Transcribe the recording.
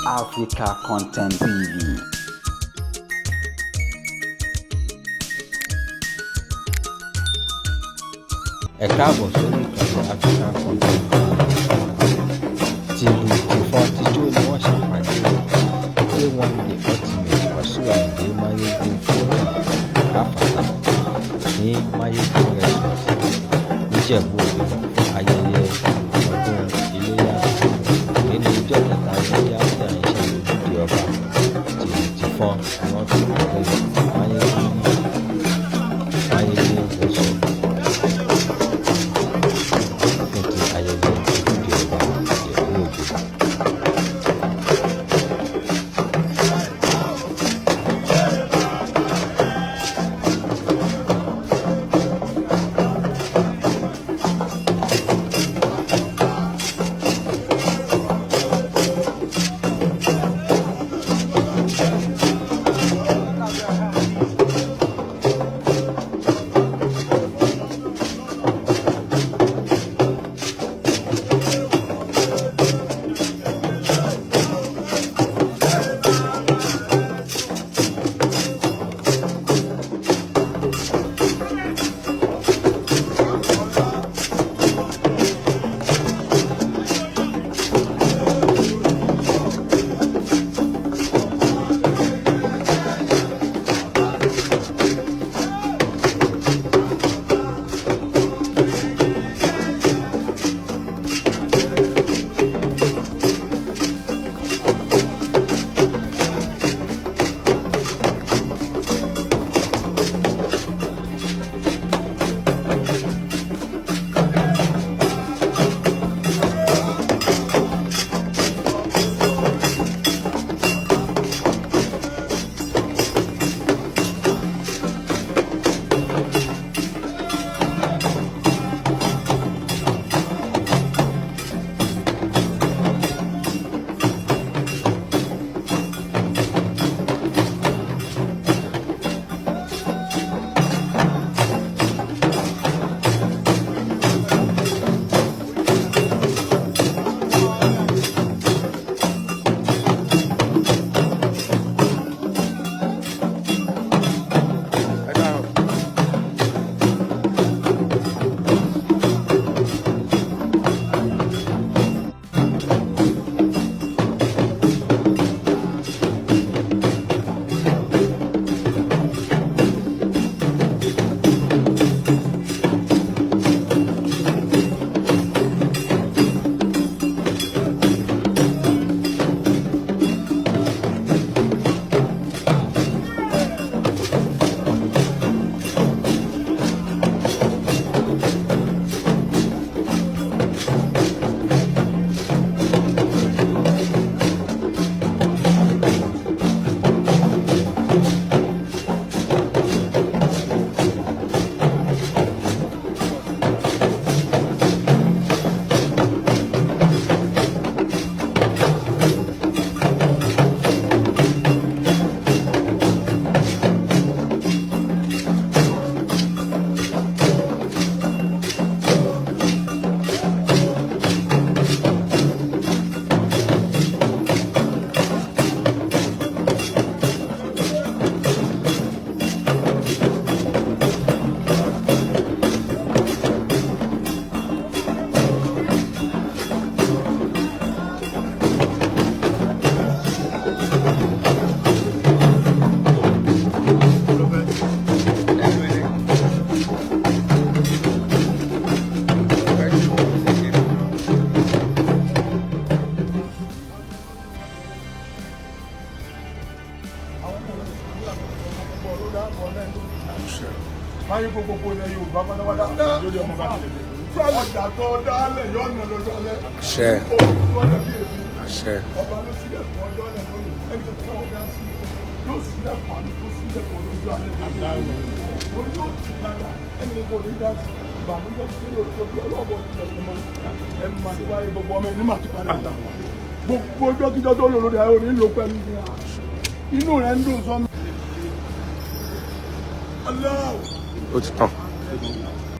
Africa Content TV. Ẹ káàbọ̀ sórí ìkànnì Africa Content TV. Tìlù tìfọn tijó ni wọ́n ṣàpàdé A1 the ultimate Wasiu Ayinde Mayegun fún àfàlà ní Mayegun Resort Ìjẹ̀bú fún ayẹyẹ ọdún iléyá nínú ọjọ́ kẹta iléyá tí à ń ṣe Ojúde ọba. Tìlù tìfọn ni wọ́n fi pàdé Mayegun Resort. Báyìí gbogbo ilẹ̀ Yorùbá pátápátá lórí ọmọ bá ti lè ọjà tó dálẹ̀ yóò nà lọ́jọ́ alẹ́. Àṣẹ. Àṣẹ. Ọba ló sílẹ̀ fún ọjọ́ alẹ́ lórí ẹni tó fún ọjà sí yóò sílẹ̀ fún àmì tó sílẹ̀ fún olójú alẹ́ lórí. Orí yóò ti lára ẹni kò ní dá sí ìbànújẹ́ sí lórí ojú ọlọ́ọ̀bọ̀ ìjọba ọmọ ẹni máa ti wáyé gbogbo ọmọ ẹni máa ti padà dà wọ́n. Gbogbo ọjọ́ kíjọ́ tó lò lórí ayé òní ló pẹ̀lú inú rẹ̀ ń dùn sọ́mi. Ó ti tán.